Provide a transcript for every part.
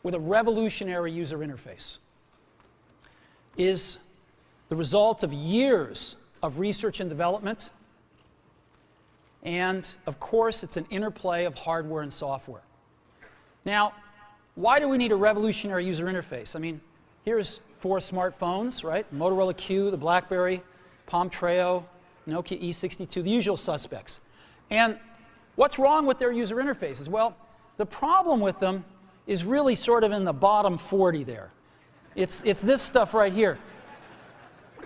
with a revolutionary user interface is the result of years of research and development, and of course it's an interplay of hardware and software. Now, why do we need a revolutionary user interface? I mean, here's 4 smartphones, right? Motorola Q, the BlackBerry, Palm Treo, Nokia E62, the usual suspects. And what's wrong with their user interfaces? Well, the problem with them is really sort of in the bottom 40 there. It's this stuff right here.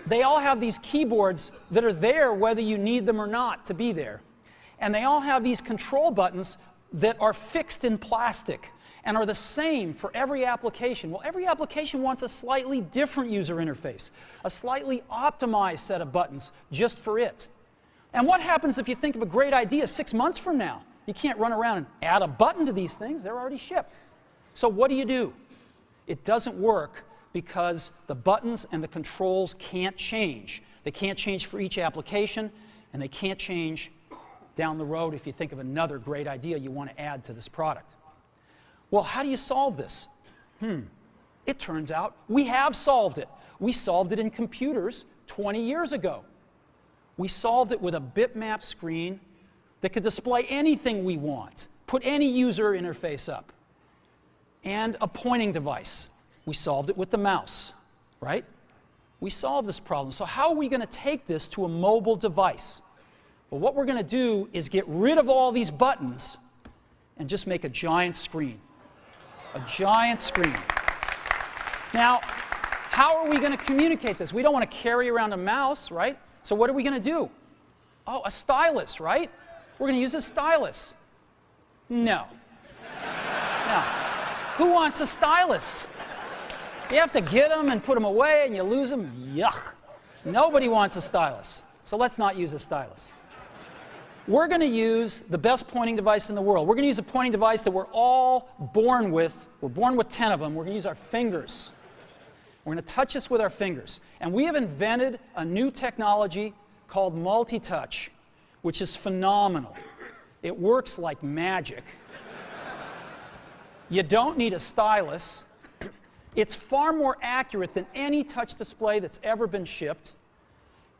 They all have these keyboards that are there whether you need them or not to be there. And they all have these control buttons that are fixed in plastic and are the same for every application. Well, every application wants a slightly different user interface, a slightly optimized set of buttons just for it. And what happens if you think of a great idea 6 months from now? You can't run around and add a button to these things. They're already shipped. So what do? It doesn't work because the buttons and the controls can't change. They can't change for each application, and they can't change down the road if you think of another great idea you want to add to this product. Well, how do you solve this? It turns out we have solved it. We solved it in computers 20 years ago. We solved it with a bitmap screen that could display anything we want, put any user interface up, and a pointing device. We solved it with the mouse, right? We solved this problem. So how are we going to take this to a mobile device? Well, what we're going to do is get rid of all these buttons and just make a giant screen. A giant screen. Now, how are we going to communicate this? We don't want to carry around a mouse, right? So what are we going to do? Oh, a stylus, right? We're going to use a stylus. No. No. Who wants a stylus? You have to get them and put them away and you lose them. Yuck. Nobody wants a stylus. So let's not use a stylus. We're going to use the best pointing device in the world. We're going to use a pointing device that we're all born with. We're born with 10 of them. We're going to use our fingers. We're going to touch this with our fingers. And we have invented a new technology called multi-touch, which is phenomenal. It works like magic. You don't need a stylus. It's far more accurate than any touch display that's ever been shipped.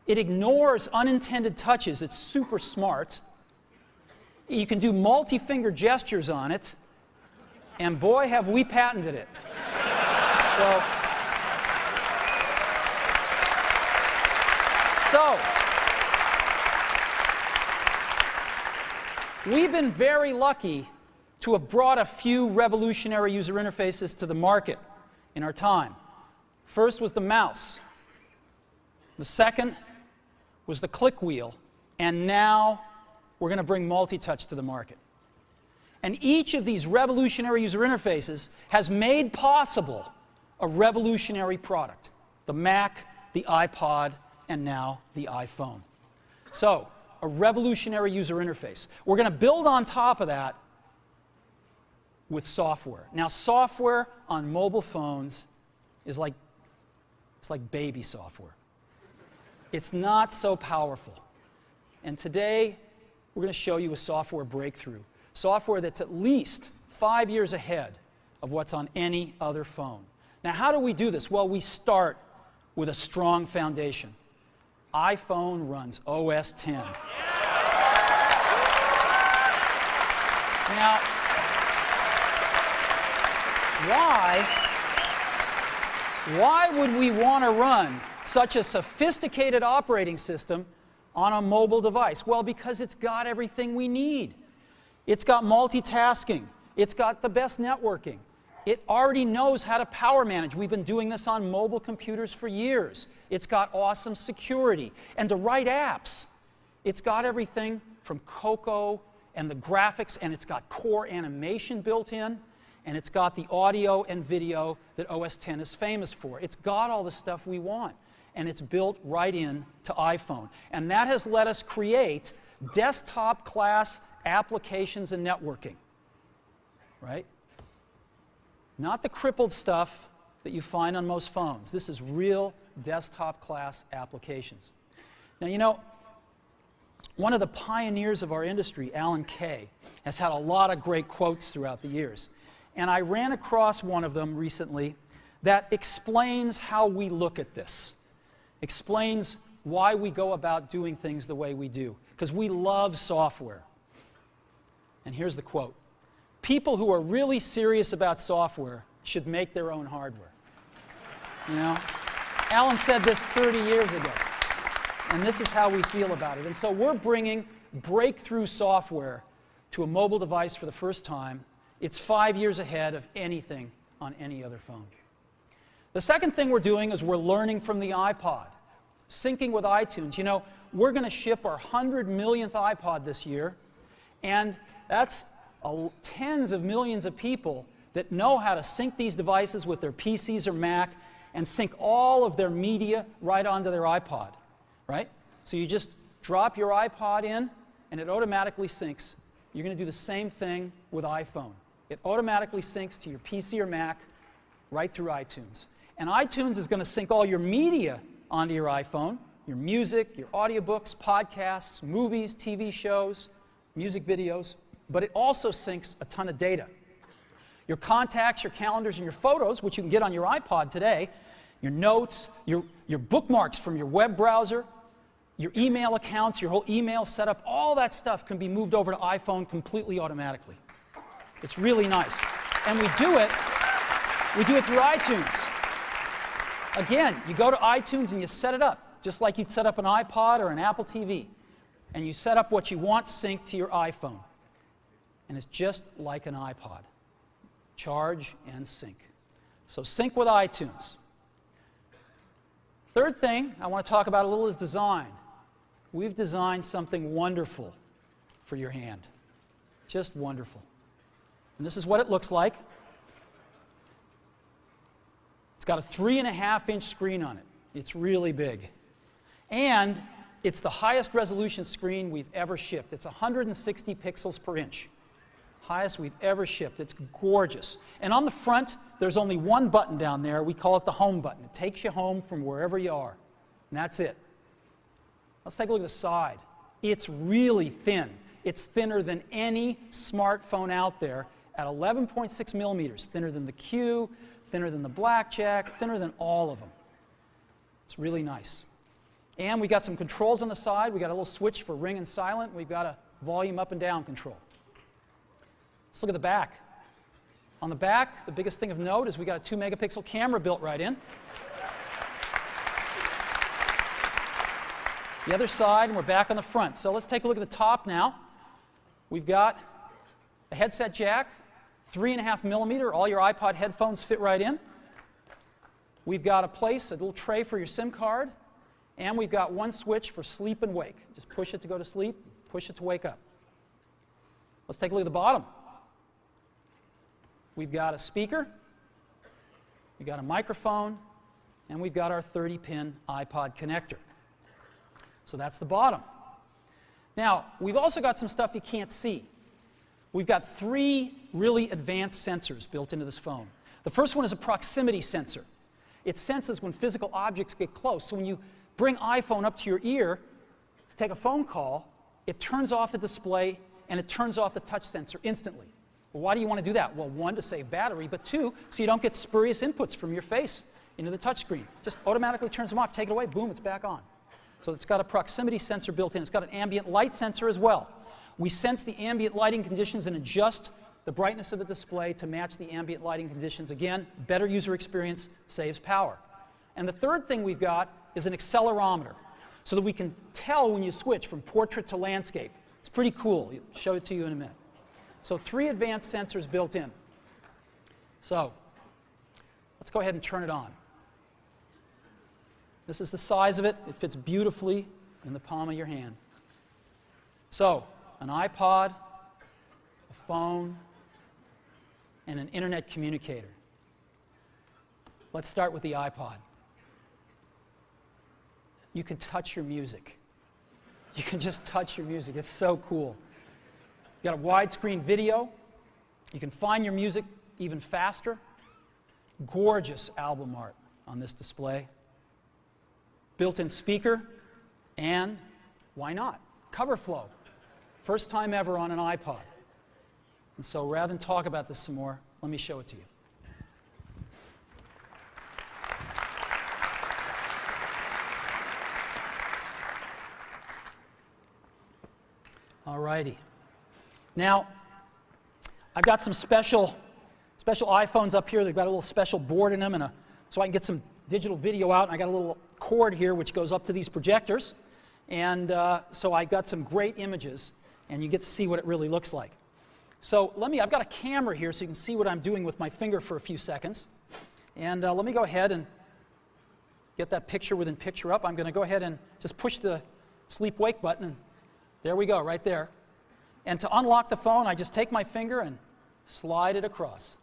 It ignores unintended touches. It's super smart. You can do multi-finger gestures on it. And boy, have we patented it. So, we've been very lucky to have brought a few revolutionary user interfaces to the market in our time. First was the mouse. The second was the click wheel. And now we're going to bring multi-touch to the market. And each of these revolutionary user interfaces has made possible a revolutionary product. The Mac, the iPod, and now the iPhone. So, a revolutionary user interface. We're going to build on top of that with software. Now, software on mobile phones is like, it's like baby software. It's not so powerful. And today, we're going to show you a software breakthrough. Software that's at least 5 years ahead of what's on any other phone. Now, how do we do this? Well, we start with a strong foundation. iPhone runs OS X. Now, why would we want to run such a sophisticated operating system on a mobile device? Well, because it's got everything we need. It's got multitasking. It's got the best networking. It already knows how to power manage. We've been doing this on mobile computers for years. It's got awesome security. And to write apps, it's got everything from Cocoa and the graphics, and it's got core animation built in, and it's got the audio and video that OS X is famous for. It's got all the stuff we want, and it's built right in to iPhone. And that has let us create desktop-class applications and networking, right? Not the crippled stuff that you find on most phones. This is real desktop-class applications. Now, you know, one of the pioneers of our industry, Alan Kay, has had a lot of great quotes throughout the years. And I ran across one of them recently that explains how we look at this, explains why we go about doing things the way we do, because we love software. And here's the quote: "People who are really serious about software should make their own hardware." You know, Alan said this 30 years ago, and this is how we feel about it. And so we're bringing breakthrough software to a mobile device for the first time. It's 5 years ahead of anything on any other phone. The second thing we're doing is we're learning from the iPod, syncing with iTunes. You know, we're going to ship our 100 millionth iPod this year, and that's tens of millions of people that know how to sync these devices with their PCs or Mac and sync all of their media right onto their iPod, right? So you just drop your iPod in, and it automatically syncs. You're going to do the same thing with iPhone. It automatically syncs to your PC or Mac right through iTunes. And iTunes is going to sync all your media onto your iPhone, your music, your audiobooks, podcasts, movies, TV shows, music videos, but it also syncs a ton of data. Your contacts, your calendars, and your photos, which you can get on your iPod today, your notes, your bookmarks from your web browser, your email accounts, your whole email setup, all that stuff can be moved over to iPhone completely automatically. It's really nice. And we do it through iTunes. Again, you go to iTunes and you set it up, just like you'd set up an iPod or an Apple TV. And you set up what you want synced to your iPhone. And it's just like an iPod. Charge and sync. So sync with iTunes. Third thing I want to talk about a little is design. We've designed something wonderful for your hand. Just wonderful. And this is what it looks like. It's got a 3.5-inch screen on it. It's really big. And it's the highest resolution screen we've ever shipped. It's 160 pixels per inch. Highest we've ever shipped. It's gorgeous. And on the front, there's only one button down there. We call it the home button. It takes you home from wherever you are. And that's it. Let's take a look at the side. It's really thin. It's thinner than any smartphone out there at 11.6 millimeters. Thinner than the Q, thinner than the Blackjack, thinner than all of them. It's really nice. And we got some controls on the side. We got a little switch for ring and silent. We've got a volume up and down control. Let's look at the back. On the back, the biggest thing of note is we got a 2-megapixel camera built right in. The other side, and we're back on the front. So let's take a look at the top now. We've got a headset jack, 3.5 millimeter. All your iPod headphones fit right in. We've got a little tray for your SIM card. And we've got one switch for sleep and wake. Just push it to go to sleep, push it to wake up. Let's take a look at the bottom. We've got a speaker, we've got a microphone, and we've got our 30-pin iPod connector. So that's the bottom. Now, we've also got some stuff you can't see. We've got 3 really advanced sensors built into this phone. The first one is a proximity sensor. It senses when physical objects get close. So when you bring iPhone up to your ear to take a phone call, it turns off the display and it turns off the touch sensor instantly. Well, why do you want to do that? Well, 1, to save battery, but 2, so you don't get spurious inputs from your face into the touch screen. Just automatically turns them off, take it away, boom, it's back on. So it's got a proximity sensor built in. It's got an ambient light sensor as well. We sense the ambient lighting conditions and adjust the brightness of the display to match the ambient lighting conditions. Again, better user experience, saves power. And the third thing we've got is an accelerometer, so that we can tell when you switch from portrait to landscape. It's pretty cool. I'll show it to you in a minute. So 3 advanced sensors built in. So let's go ahead and turn it on. This is the size of it. It fits beautifully in the palm of your hand. So an iPod, a phone, and an internet communicator. Let's start with the iPod. You can touch your music. You can just touch your music. It's so cool. You got a widescreen video. You can find your music even faster. Gorgeous album art on this display. Built-in speaker, and why not? Cover flow. First time ever on an iPod. And so rather than talk about this some more, Let me show it to you. All righty. Now, I've got some special iPhones up here. They've got a little special board in them, so I can get some digital video out. And I got a little cord here which goes up to these projectors, and so I got some great images, and you get to see what it really looks like. So I've got a camera here so you can see what I'm doing with my finger for a few seconds. And let me go ahead and get that picture within picture up. I'm going to go ahead and just push the sleep-wake button, and there we go, right there. And to unlock the phone, I just take my finger and slide it across.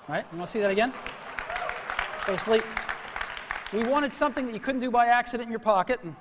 All right, you want to see that again? Go to sleep. We wanted something that you couldn't do by accident in your pocket, and